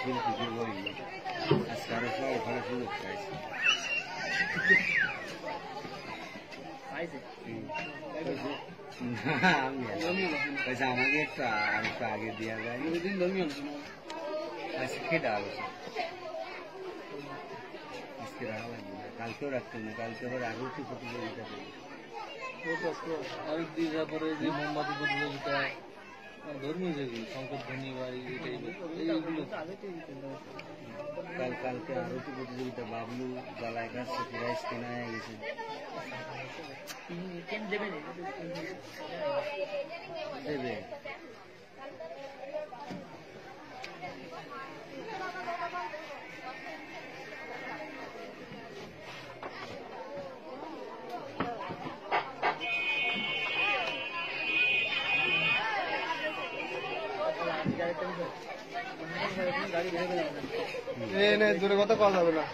শিল্পীকে বই আজকে আরো সব ওখানে সুযোগ পাইছে আমাকে একটু আরেকটু আগে দেওয়া যায় আজকে খেটে আলোচনা আজকে রাখা লাগবে না কালকেও রাখতে না কালকে আবার আরো একটু প্রতিযোগিতা করবে আরেক দিন তারপরে যে মোমবাতি প্রতিযোগিতা ধর্মীয় যেগুলো শঙ্কর ধ্বনি বা এইগুলো কালকে আরো একটু প্রতিযোগিতা বাবলু গলায় কাছে প্রাইজ কেনা হয়ে গেছে দেবে দূরে কথা পাওয়া যাবে না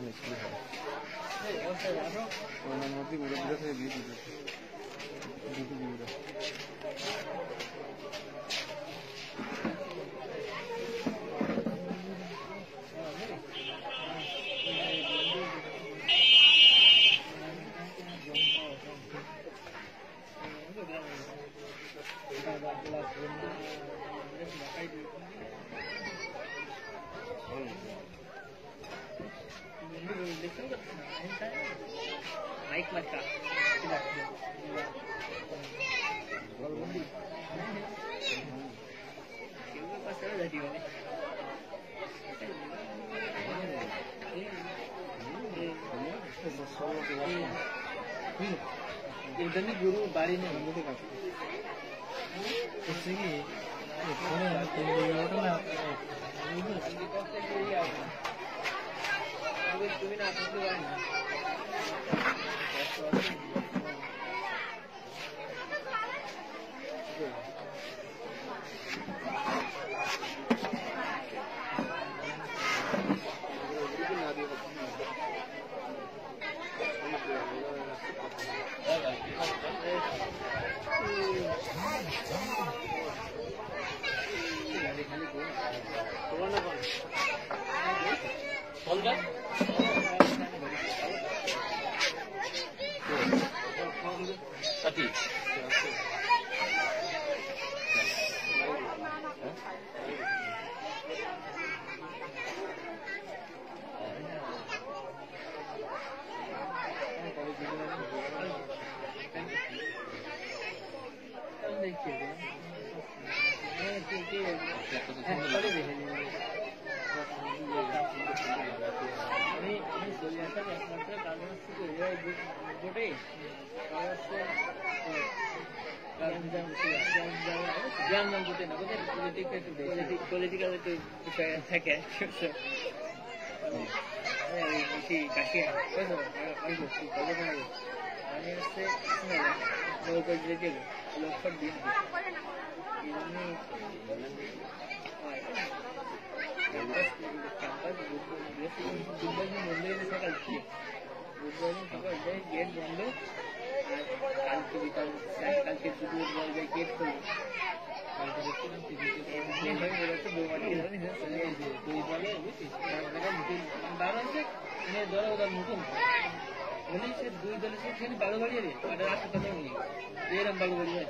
Naik mereka tidak pasal dah di mana ini guru bari ni political itu bisa থাকে বেশি কাশি হয়তো অল্প কত করে আমি হচ্ছে নৌকা দিতে লক্ষ দিন ক্যাম্পাস বুধবার মন্দিরে সকাল থেকে বুধবার সকাল গেট বন্ধ আর কালকে বিকাল কালকে দুপুর গেট খুলবে দুই দলের বালু বাড়িয়ে রে রাস্তা কথা নেই এরম বালু বাড়িয়ে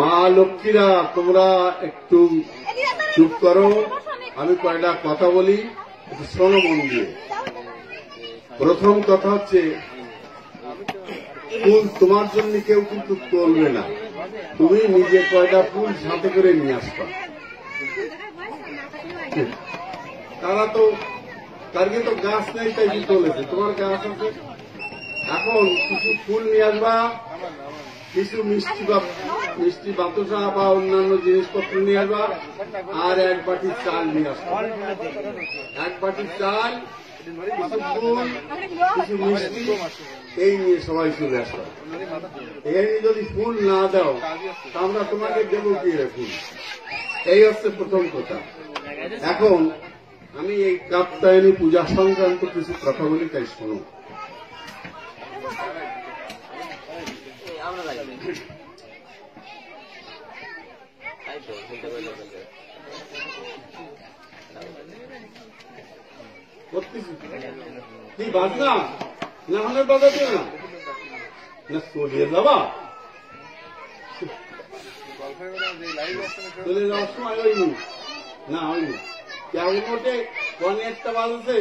মা লক্ষ্মীরা তোমরা একটু চুপ করো, আমি কয়টা কথা বলি, একটু শোনো মন দিয়ে। প্রথম কথা হচ্ছে, ফুল তোমার জন্য কেউ কিন্তু তুলবে না, তুমি নিজে কয়টা ফুল সাথে করে নিয়ে আসবা। তারা তো তারকে তো গাছ নেই, তাই কি চলেছে, তোমার গাছ আছে। এখন কিছু ফুল নিয়ে আসবা, কিছু মিষ্টি বাতাসা বা অন্যান্য জিনিসপত্র নিয়ে আসবা, আর এক বাটি চাল নিয়ে আসবা। এক বাটি চাল, কিছু ফুল, কিছু মিষ্টি, এই নিয়ে সবাই চলে আসবা। এই যদি ফুল না দাও তা আমরা তোমাকে দেবো কি রে ফুল? এই হচ্ছে প্রথম কথা। এখন আমি এই কাত্যায়নী পূজা সংক্রান্ত কিছু কথা বলি, তাই শোনো। কি বাজনা না হলে বাজাতে না না চলিয়ে যাবা, চলে যাওয়ার সময় হয়নি না, হয়নি কেমন মোটে অনেকটা বাজছে,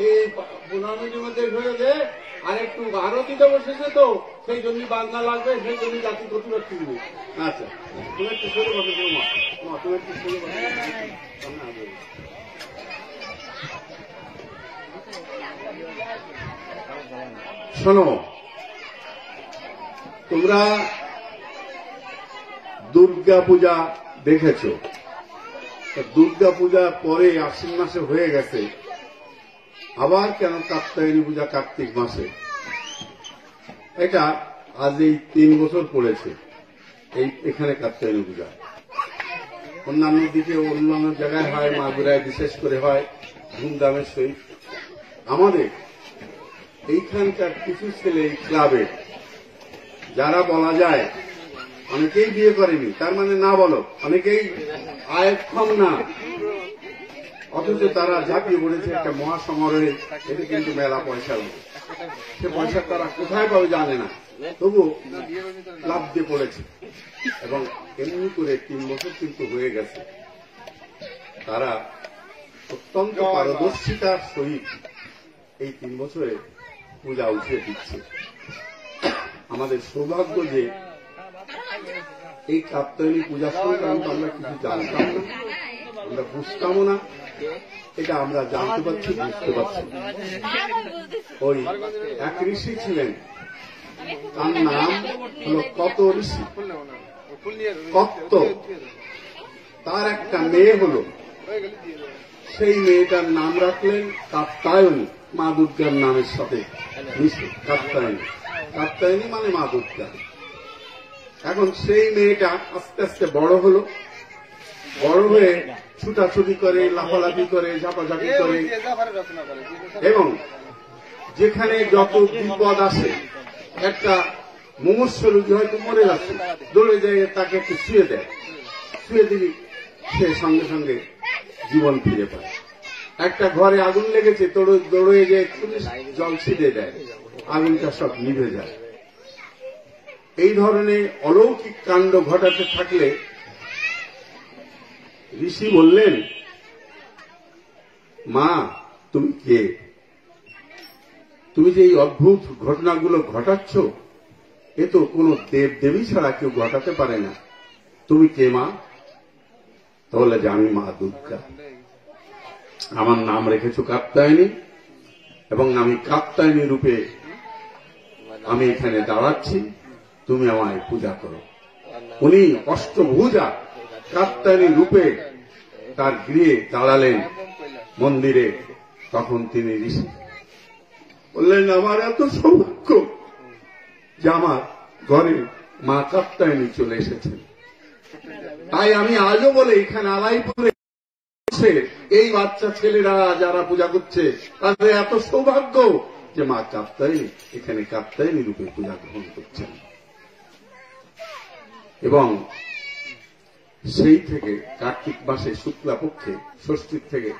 এই 15 মিনিটের মধ্যে হয়ে যায়। আর একটু আরতিতে বসেছে তো, সেই জন্য বাজনা লাগবে, সেই জন্য জাতি প্রতিবাদ করবে। আচ্ছা, তুমি একটু সরে বসে মা, তুমি একটু সরে বসে। শোনো, তোমরা দুর্গা পূজা দেখেছ, দুর্গা পূজা পরে আশ্বিন মাসে হয়ে গেছে, আবার কেন কাত্যায়নী পূজা কার্তিক মাসে? এটা আজ এই 3 বছর পড়েছে এখানে কাত্যায়নী পূজা। অন্যান্য দিকে অন্যান্য জায়গায় হয়, মাগুরায় বিশেষ করে হয় ধুমধামের সহিত। আমাদের এইখানকার কিছু ছেলে এই ক্লাবের, যারা বলা যায় অনেকেই বিয়ে করেনি, তার মানে না বলো অনেকেই আয়ক্ষম না, অথচ তারা ঝাঁপিয়ে পড়েছে একটা মহাসমারোহে। এটা কিন্তু মেলা পয়সা লাগে, সে পয়সা তারা কোথায় পাবে জানে না, তবু লাভ দিয়ে পড়েছে। এবং এমনি করে 3 বছর কিন্তু হয়ে গেছে, তারা অত্যন্ত পারদর্শিতার সহিত এই 3 বছরে পূজা উঠিয়ে দিচ্ছে। আমাদের সৌভাগ্য যে এই কাত্যায়নী পূজা সংক্রান্ত আমরা কিছু জানতাম না, আমরা বুঝতামও না, এটা আমরা জানতে পারছি, বুঝতে পারছি। ওই এক ঋষি ছিলেন, তার নাম হল কত ঋষি, কত্ত। তার একটা মেয়ে হল, সেই মেয়েটার নাম রাখলেন কাত্যায়নী, মা দুর্গার নামের সাথে মিশে কাত্যায়নী। কাত্যায়নী মানে মা দুর্গা। এখন সেই মেয়েটা আস্তে আস্তে বড় হলো, বড় হয়ে ছুটাছুটি করে, লাফালাফি করে, ঝাপাঝাপি করে, এবং যেখানে যত বিপদ আসে, একটা মুমূর্ষ রোগী হয়তো মরে যাচ্ছে, দৌড়ে যায় তাকে একটু শুয়ে দেয়, শুয়ে দিলি সে সঙ্গে সঙ্গে জীবন ফিরে পায়। একটা ঘরে আগুন লেগেছে, দৌড়ে যে জল ছিটে দেয়, আগুনটা সব নিভে যায়। এই ধরনের অলৌকিক কাণ্ড ঘটাতে থাকলে ঋষি বললেন, মা তুমি কে? তুমি যে এই অদ্ভুত ঘটনাগুলো ঘটাচ্ছ, এ তো কোন দেব দেবী ছাড়া কেউ ঘটাতে পারে না। তুমি কে মা? তাহলে যে আমি মা দুর্গা। আমার নাম রেখেছ কাত্যায়নী, এবং আমি কাত্যায়নী রূপে আমি এখানে দাঁড়াচ্ছি, তুমি আমায় পূজা করো। উনি অষ্টভুজা কাত্যায়নী রূপে তার গৃহে দাঁড়ালেন মন্দিরে। তখন তিনি ঋষি বললেন, আমার এত সৌভাগ্য যে আমার ঘরে মা কাত্যায়নী চলে এসেছেন। তাই আমি আজও বলে এখানে আলাইপুরে এই বাচ্চা ছেলেরা যারা পূজা করছে তাদের এত সৌভাগ্য যে মা কাত্যায়নী এখানে কাত্যায়নী রূপে পূজা গ্রহণ করছেন। এবং সেই থেকে কার্তিক মাসে শুক্লাপক্ষে ষষ্ঠীর থেকে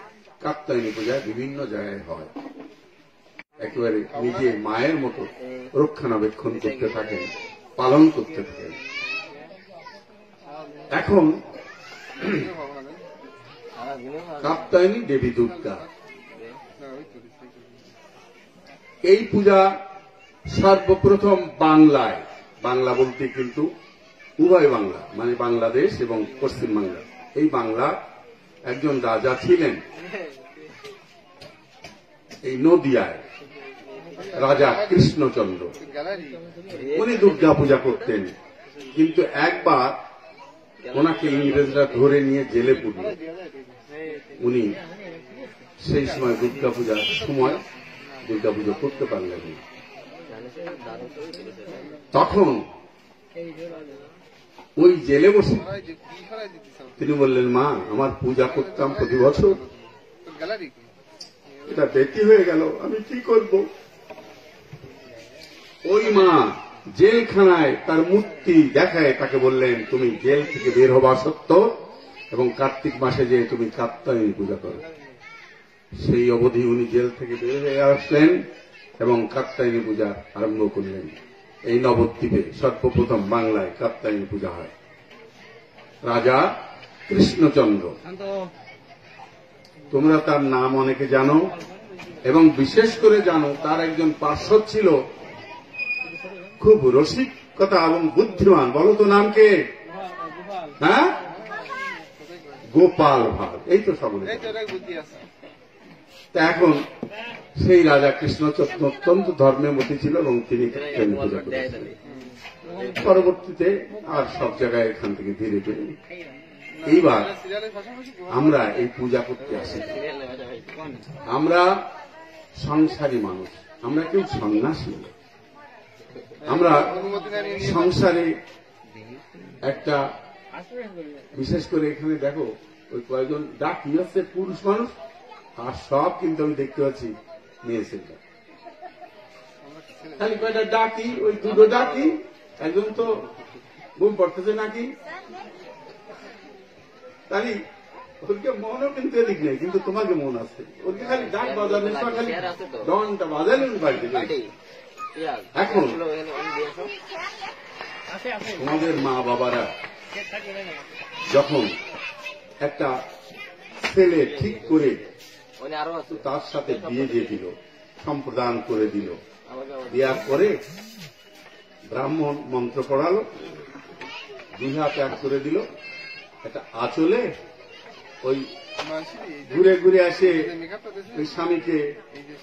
কাত্যায়নী পূজা বিভিন্ন জায়গায় হয়। একেবারে নিজে মায়ের মতো রক্ষণাবেক্ষণ করতে থাকেন, পালন করতে থাকেন। এখন কাত্যায়নী দেবী দুর্গা, এই পূজা সর্বপ্রথম বাংলায়, বাংলা বলতে কিন্তু উভয় বাংলা, মানে বাংলাদেশ এবং পশ্চিমবাংলা, এই বাংলা একজন রাজা ছিলেন এই নদিয়ায়, রাজা কৃষ্ণচন্দ্র। উনি দুর্গা পূজা করতেন, কিন্তু একবার ওনাকে ইংরেজরা ধরে নিয়ে জেলে পুরল। উনি সেই সময় দুর্গা পূজার সময় দুর্গা পুজো করতে পারলেন না। তখন ওই জেলে বসে তিনি বললেন, মা আমার পূজা করতাম প্রতি বছর, এটা বেটি হয়ে গেল, আমি কি করব? ওই মা জেলখানায় তার মূর্তি দেখায় তাকে বললেন, তুমি জেল থেকে বের হবা সত্য, এবং কার্তিক মাসে যে তুমি কাত্যায়নী পূজা করো। সেই অবধি উনি জেল থেকে বের হয়ে আসলেন এবং কাত্যায়নী পূজা আরম্ভ করলেন। এই নবদ্বীপে সর্বপ্রথম বাংলায় কাত্যায়নী পূজা হয়। রাজা কৃষ্ণচন্দ্র, তোমরা তার নাম অনেকে জানো, এবং বিশেষ করে জানো তার একজন পার্শ্বদ ছিল খুব রসিকতা এবং বুদ্ধিমান। বলো তো নাম কে? হ্যাঁ, গোপাল ভাঁড়। এই তো সকলে। তা এখন সেই রাজা কৃষ্ণচন্দ্র অত্যন্ত ধর্মের মধ্যে ছিল এবং তিনি কাত্যায়নী পূজা করেছেন। পরবর্তীতে আর সব জায়গায় এখান থেকে ধীরে ধীরে এইবার আমরা এই পূজা করতে আসি। আমরা সংসারী মানুষ, আমরা কেউ সন্ন্যাসী। আমরা সংসারে একটা বিশেষ করে এখানে দেখো ওই কয়েকজন ডাকি হচ্ছে পুরুষ মানুষ, আর সব কিন্তু আমি দেখতে পাচ্ছি মেয়ে ছেলে। খালি কয়টা ডাকি, ওই দুটো ডাকি, একজন তো ঘুম পড়তেছে নাকি, তাই ওকে মনও কিন্তু এদিক নেই, কিন্তু তোমাকে মন আছে। ওকে খালি ডাক বাজালে, খালি ডনটা বাজালেন বাড়িতে। এখন তোমাদের মা বাবারা যখন একটা ছেলে ঠিক করে তার সাথে বিয়ে দিয়ে দিল, সম্প্রদান করে দিল, দেওয়ার পরে ব্রাহ্মণ মন্ত্র পড়ালো, দুই হাত এক করে দিল, একটা আঁচলে ওই ঘুরে ঘুরে আসে ওই স্বামীকে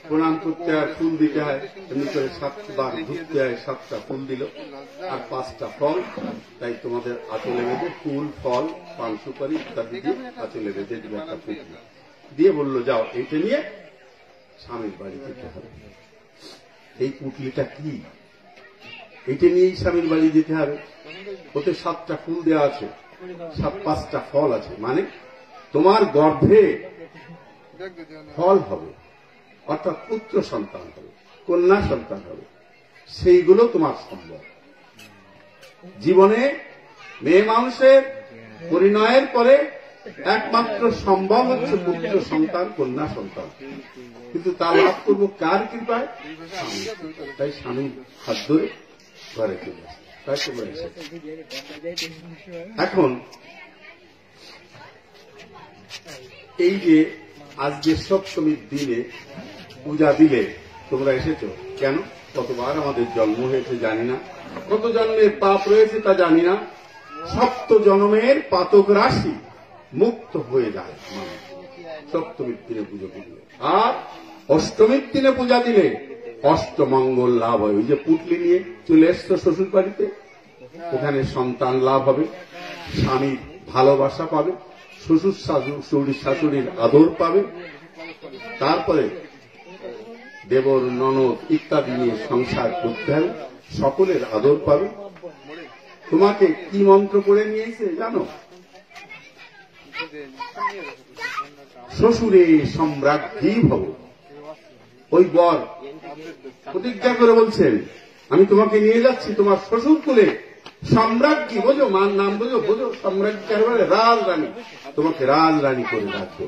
প্রণাম করতে হয়, ফুল দিতে হয়, এমনি করে 7বার ঘুরতে হয়, 7টা ফুল দিল আর 5টা ফল। তাই তোমাদের আঁচলে বেঁধে ফুল, ফল, পান সুপারি ইত্যাদি দিয়ে আঁচলে বেঁধে দিল, একটা পুটলি দিয়ে বলল, যাও এইটা নিয়ে স্বামীর বাড়ি যেতে হবে। এই পুটলিটা কি? এইটা নিয়েই স্বামীর বাড়ি যেতে হবে। ওতে 7টা ফুল দেওয়া আছে, 5টা ফল আছে, মানে তোমার গর্ভে ফল হবে, অর্থাৎ পুত্র সন্তান হবে, কন্যা সন্তান হবে, সেইগুলো তোমার সম্ভব। জীবনে মেয়ে মানুষের পরিণয়ের পরে একমাত্র সম্ভব হচ্ছে পুত্র সন্তান, কন্যা সন্তান। কিন্তু তা লাভ করবো কার কৃপায়? স্বামী। তাই স্বামীর হাত ধরে ঘরে চলে আসে। তাই চলে এসে এখন এই যে আজকে সপ্তমীর দিনে পূজা দিলে তোমরা এসেছো কেন? কতবার আমাদের জন্ম হয়েছে জানি না, কত জন্মের পাপ রয়েছে তা জানি না। সপ্ত জন্মের পাতক রাশি মুক্ত হয়ে যায় মানুষ সপ্তমীর দিনে পুজো দিলে। আর অষ্টমীর দিনে পূজা দিলে অষ্টমঙ্গল লাভ হয়। ওই যে পুটলি নিয়ে চলে এসছো শ্বশুর বাড়িতে, ওখানে সন্তান লাভ হবে, স্বামীর ভালোবাসা পাবে, শ্বশুর শাশুড়ির আদর পাবে, তারপরে দেবর ননদ ইত্যাদি নিয়ে সংসার করতে হবে, সকলের আদর পাবে। তোমাকে কি মন্ত্র করে নিয়েছে জানো? শ্বশুরে সম্রাজ্ঞী ভব। ওই বর প্রতিজ্ঞা করে বলছেন, আমি তোমাকে নিয়ে যাচ্ছি তোমার শ্বশুর কুলে সম্রাজ্ঞী, বোঝো মার নাম, বোঝো বোঝো সম্রাজ্ঞী বলে রাজরানী, তোমাকে রাজরানী করে রাখবো।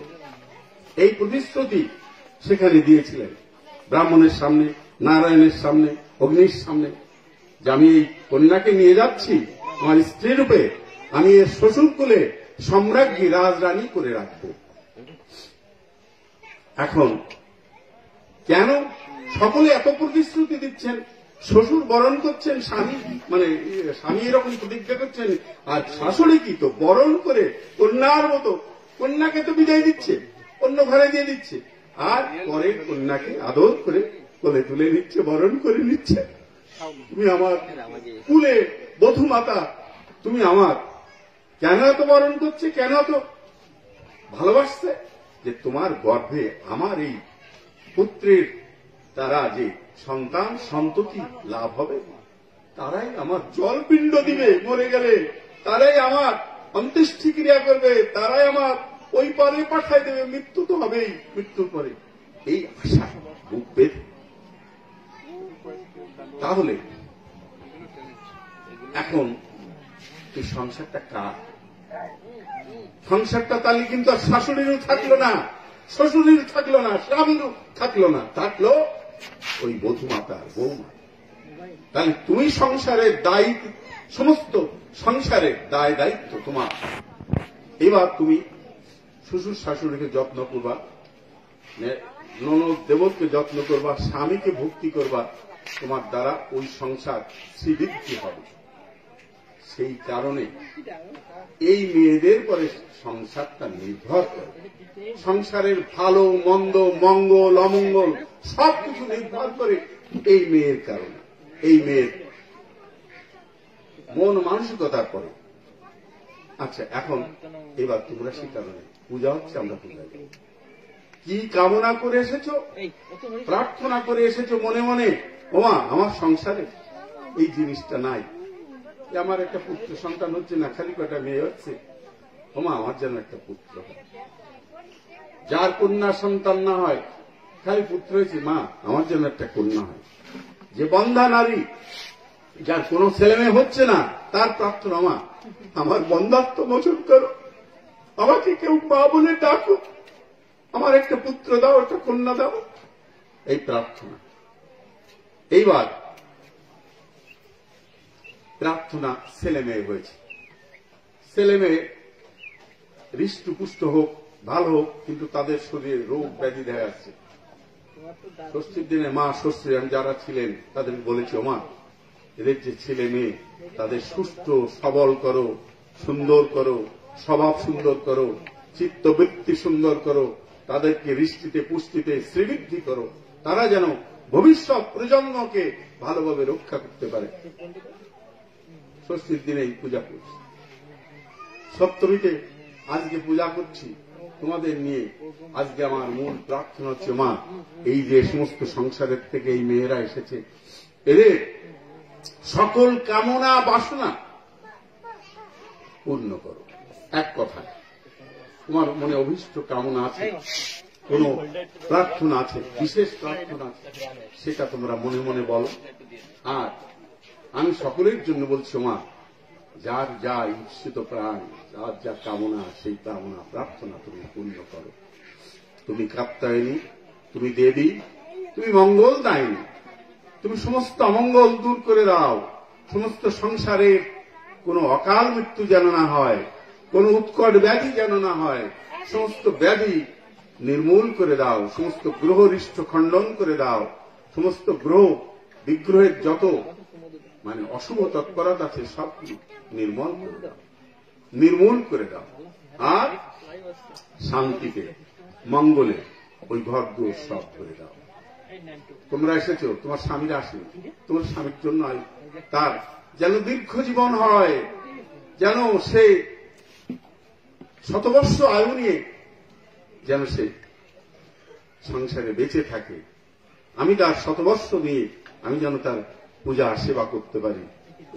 এই প্রতিশ্রুতি সেখানে দিয়েছিলেন ব্রাহ্মণের সামনে, নারায়ণের সামনে, অগ্নির সামনে, যে আমি এই কন্যাকে নিয়ে যাচ্ছি আমার স্ত্রী রূপে, আমি এর শ্বশুর কুলে সম্রাজ্ঞী রাজরানী করে রাখবো। এখন কেন সকলে এত প্রতিশ্রুতি দিচ্ছেন? শ্বশুর বরণ করছেন, স্বামী মানে স্বামী এরকম প্রতিজ্ঞা করছেন, আর শাশুড়ি কি তো বরণ করে কন্যার মতো কন্যাকে তো বিদায় দিচ্ছে, অন্য ঘরে দিয়ে দিচ্ছে, আর পরে কন্যাকে আদর করে কোলে তুলে নিচ্ছে, বরণ করে নিচ্ছে। তুমি আমার কুলে বধূ মাতা, তুমি আমার। কেন এত বরণ করছে, কেন এত ভালোবাসছে? যে তোমার গর্ভে আমার এই পুত্রের দ্বারা যে সন্তান সন্ততি লাভ হবে, তারাই আমার জলপিণ্ড দিবে মরে গেলে, তারাই আমার অন্ত্যেষ্টি ক্রিয়া করবে, তারাই আমার ওই পারে পাঠায় দেবে, মৃত্যু তো হবেই, মৃত্যুর পরে এই আশা বুক বেঁধে। তাহলে এখন এই সংসারটা কার? সংসারটা তাহলে কিন্তু আর শাশুড়িরও থাকলো না, শ্বশুরের থাকলো না, স্বামীরও থাকলো না, থাকলো ওই বধূ মাতার, বৌমা। তাহলে তুমি সংসারের দায়িত্ব, সমস্ত সংসারের দায় দায়িত্ব তোমার। এবার তুমি শ্বশুর শাশুড়িকে যত্ন করবা, ননদ দেবরকে যত্ন করবা, স্বামীকে ভক্তি করবা, তোমার দ্বারা ওই সংসার শ্রীবৃদ্ধি হবে। সেই কারণে এই মেয়েদের পরে সংসারটা নির্ভর করে। সংসারের ভালো মন্দ, মঙ্গল অমঙ্গল সবকিছু নির্ভর করে এই মেয়ের কারণে, এই মেয়ের মন মানসিকতার পরে। আচ্ছা, এখন এবার তোমরা সে কারণে পূজা হচ্ছে, আমরা পূজা করি। কি কামনা করে এসেছো? প্রার্থনা করে এসেছো মনে মনে, ওমা আমার সংসারে এই জিনিসটা নাই, আমার একটা পুত্র সন্তান হচ্ছে না, খালি কটা মেয়ে হচ্ছে, ওমা আমার যেন একটা পুত্র হয়। যার কন্যা সন্তান না হয়, খালি পুত্র হয়েছে, মা আমার যেন একটা কন্যা হয়। যে বন্ধা নারী, যার কোনো ছেলে মেয়ে হচ্ছে না, তার প্রার্থনা, মা আমার বন্ধাত্ব মোচন করো, আমাকে কেউ মা বলে ডাকো, আমার একটা পুত্র দাও, একটা কন্যা দাও, এই প্রার্থনা। এইবার প্রার্থনা ছেলে মেয়ে হয়েছে, ছেলে মেয়ে হৃষ্টপুষ্ট হোক, ভালো হোক, কিন্তু তাদের শরীরে রোগ ব্যাধি দেখা যাচ্ছে। ষষ্ঠীর দিনে মা ষষ্ঠী যারা ছিলেন তাদের বলেছে, মা এদের যে ছেলে মেয়ে তাদের সুস্থ সবল করো, সুন্দর করো, স্বভাব সুন্দর করো, চিত্তবৃত্তি সুন্দর করো, তাদেরকে হৃষ্টিতে পুষ্টিতে শ্রীবৃদ্ধি করো, তারা যেন ভবিষ্যৎ প্রজন্মকে ভালোভাবে রক্ষা করতে পারে। ষষ্ঠীর দিনে পূজা করছি, সপ্তমীতে আজকে পূজা করছি তোমাদের নিয়ে। আজকে আমার মূল প্রার্থনা হচ্ছে, মা এই যে সমস্ত সংসারের থেকে এই মেয়েরা এসেছে, এদের সকল কামনা বাসনা পূর্ণ করো। এক কথা, তোমার মনে অভীষ্ট কামনা আছে, কোন প্রার্থনা আছে, বিশেষ প্রার্থনা আছে, সেটা তোমরা মনে মনে বলো। আর আমি সকলের জন্য বলছি, মা যার যা ঈপ্সিত প্রাণ, যার যা কামনা, সেই কামনা প্রার্থনা তুমি পূর্ণ করো। তুমি কাত্যায়নী, তুমি দেবী, তুমি মঙ্গলদায়িনী, তুমি সমস্ত অমঙ্গল দূর করে দাও। সমস্ত সংসারের কোনো অকাল মৃত্যু যেন না হয়, কোন উৎকট ব্যাধি যেন না হয়, সমস্ত ব্যাধি নির্মূল করে দাও, সমস্ত গ্রহ হৃষ্ট খণ্ডন করে দাও, সমস্ত গ্রহ বিগ্রহের যত অশুভ তৎপরতা আছে সব নির্মূল করে দাও, নির্মূল করে দাও। আর শান্তিতে মঙ্গলে ওই ঘর দুয়ার সব করে দাও। তোমরা এসেছো, তোমার স্বামীরা আসেনি, তোমার স্বামীর জন্য তার যেন দীর্ঘ জীবন হয়, যেন সে শতবর্ষ আয়ু নিয়ে যেন সে সংসারে বেঁচে থাকে। আমি তার শতবর্ষ নিয়ে আমি যেন তার পূজা সেবা করতে পারি,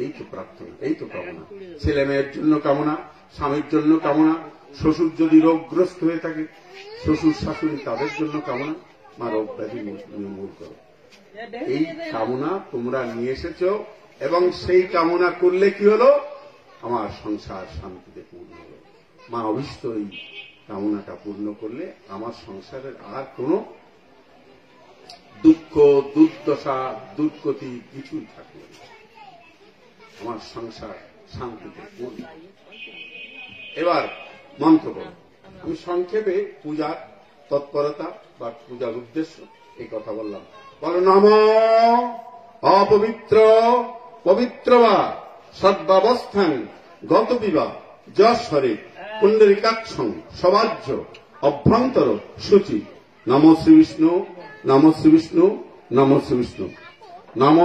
এই তো প্রার্থনা, এই তো কামনা। ছেলে মেয়ের জন্য কামনা, স্বামীর জন্য কামনা, শ্বশুর যদি রোগগ্রস্ত হয়ে থাকে, শ্বশুর শাশুড়ি তাদের জন্য কামনা, মা রোগ ব্যাধি নির্মূল করো। এই কামনা তোমরা নিয়ে এসেছ, এবং সেই কামনা করলে কি হলো? আমার সংসার শান্তিতে পূর্ণ হলো। মা অভীষ্ট এই কামনাটা পূর্ণ করলে আমার সংসারের আর কোন দুঃখ, দুর্দশা, দুর্গতি কিছুই থাকবে না। আমার সংসার শান্তিতে পূর্ণ। এবার মন্ত্র করো। আমি সংক্ষেপে পূজার তৎপরতা বা পূজার উদ্দেশ্য এই কথা বললাম। বলো নমঃ অপবিত্র পবিত্র বা সদ্বাবস্থান গত বিবা যশ্বরে পুণ্ডরিকাক্ষং সবাজ্য অভ্যন্তর সূচি। নম শ্রী বিষ্ণু, নম শ্রী বিষ্ণু, নম শ্রী বিষ্ণু। নম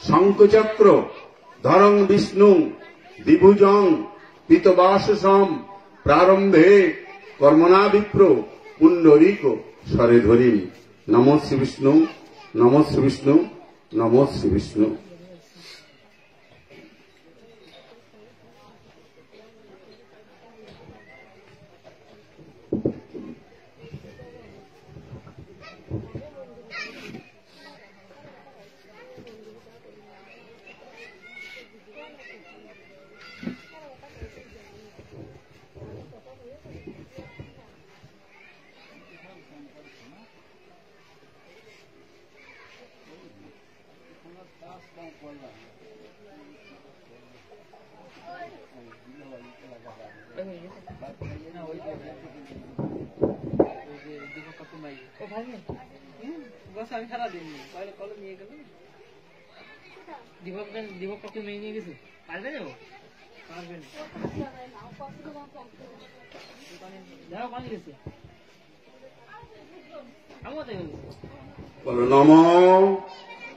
শঙ্খচক্র ধরং বিষ্ণু বিভুজং পিতবাসসম প্রারম্ভে কর্মণা বিপ্র পুণ্ডরিক স্বরে ধরিম। নম শ্রী বিষ্ণু, নম শ্রী বিষ্ণু, নম শ্রী বিষ্ণু। আমি সারা দিন কলম নিয়ে গেল দীপক কাকু মেয়ে নিয়ে গেছে, পারবে না? পারবে না, যাও পানি গেছে। বলো নম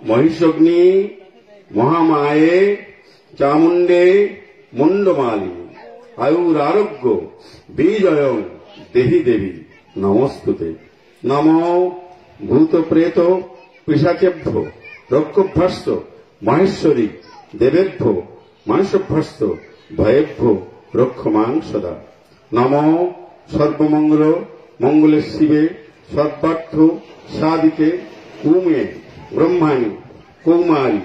মহিষগ্নি মহামায়ে চামুণ্ডে মুন্ডমালিনী আয়ুরারোগ্য বিজয়ং দেহি দেবী নমস্তুতে। নম ভূত প্রেত পিশাচেভ্য রক্ষভ্যস্ত মহেশ্বরী দেবেভ্য মাংসভ্যস্ত ভয়েভ্য রক্ষমাং সদা। নম সর্বমঙ্গল মঙ্গলে শিবে সর্বার্থ সাদিকে উমে ব্রহ্মাণী কৌমারী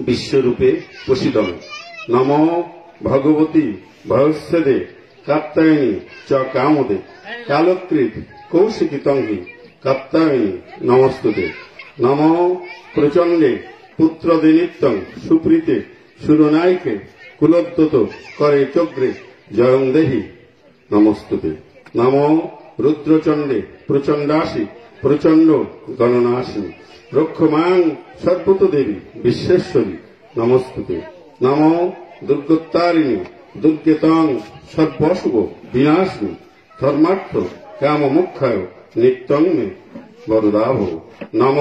বিশ্বরূপে প্রসিদম। নম ভগবতী ভয়স্যদে কাত্যায়নী চ কামদে কালকৃত কৌশিকী তঙ্গি কাত্যায়নী নমস্তুতে। নম প্রচণ্ডে পুত্রদে নিত্যং সুপ্রীতে সুরনায়িকে কুলোদ্যত করে চক্রে জয়ং দেহি নমস্তুতে। নম রুদ্রচণ্ডে প্রচণ্ডাসী প্রচণ্ড গণনাশিনী রক্ষমাং সর্বত দেবী বিশ্বেশ্বরী নমস্তুতে। নম দুর্গোত্তারিণী দুর্গেতং সর্বশুভ বিনাশিনী ধর্মার্থ কাম মুখ্যায় নিত্যং মে বরদাভ। নম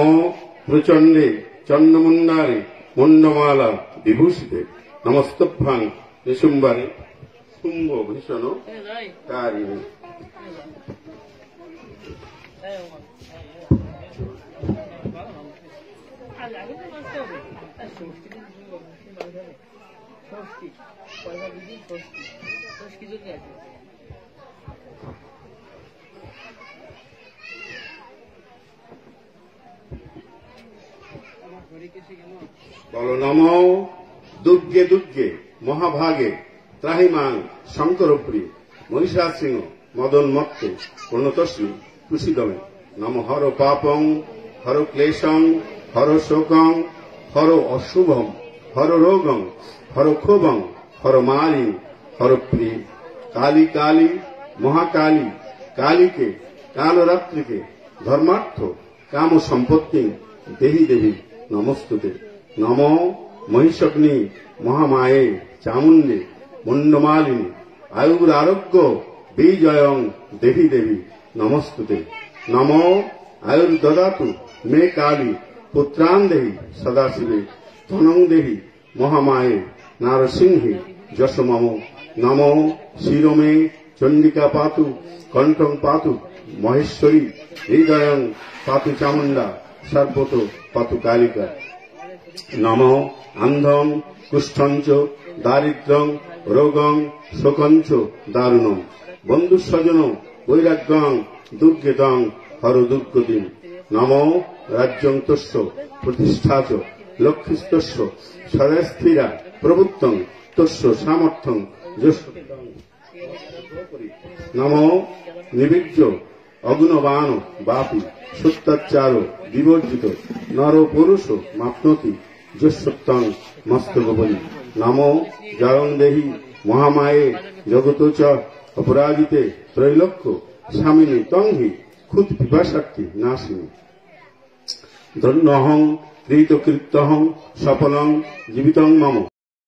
প্রচণ্ডে চন্ডমুণ্ডারে মুন্ডমালা বিভূষিতে নমস্তভ্যাং নিশুম্বারে শুম্ভ ভীষণ কারিণী। বলো নম দুর্গে দুর্গে মহাভাগে ত্রাহিমাং শঙ্করপ্রিয় মহিষার সিংহ মদন মত্তে প্রণতস্মি কুশিদমে নম হর পাপং হর ক্লেশং হর শোকং হর অশুভম হর রোগং হর ক্ষোভং হর মালিং হর প্রিয় কালী কালী মহাকালী কালীকে কালরাত্রিকে ধর্মার্থ কাম সম্পত্তি দেহি দেবী নমস্তুতে নম মহিষগ্নি মহামায়ে চামুণ্ডে মুন্ডমালিনী আয়ুর আরোগ্য বিজয়ং দেহি দেবী নমস্তুতে নম আয়ুর দদাতু মে কালী পুত্রান দেহি সদাশিবে ধনং দেহি মহামায়ে নারসিংহে যশ মম নম শিরমে চণ্ডিকা পাতু কণ্ঠং পাতু মহেশ্বরী হৃদয়ং পাতু চামুণ্ডা সর্বত পাতু কালিকা নম অন্ধং কুষ্ঠঞ্চ দারিদ্র্যং রোগং শোকঞ্চ দারুণম বন্ধুস্বজন বৈরাগ্যং দুর্গেদং হর দুর্গতিম নম রাজ্যং তস্য প্রতিষ্ঠা চ লক্ষ্মীস্তস্য সদাস্থিরা প্রভুত্বং তস্য সামর্থ্যং যশোপিতং নম নিবীর্য অগুণবান বাপি সত্যাচার বিবর্জিত নর পুরুষ মাপ্নতি যশোত্তং মস্তকবলি নম জয়ং দেহি মহামায়ে জগত চ অপরাজিতে ত্রৈলোক্য স্বামিনী তংহি ক্ষুদ পিপাসার্থী নাশিনী ধন্যহং কৃতকৃত্যহং সফলং জীবিতং মম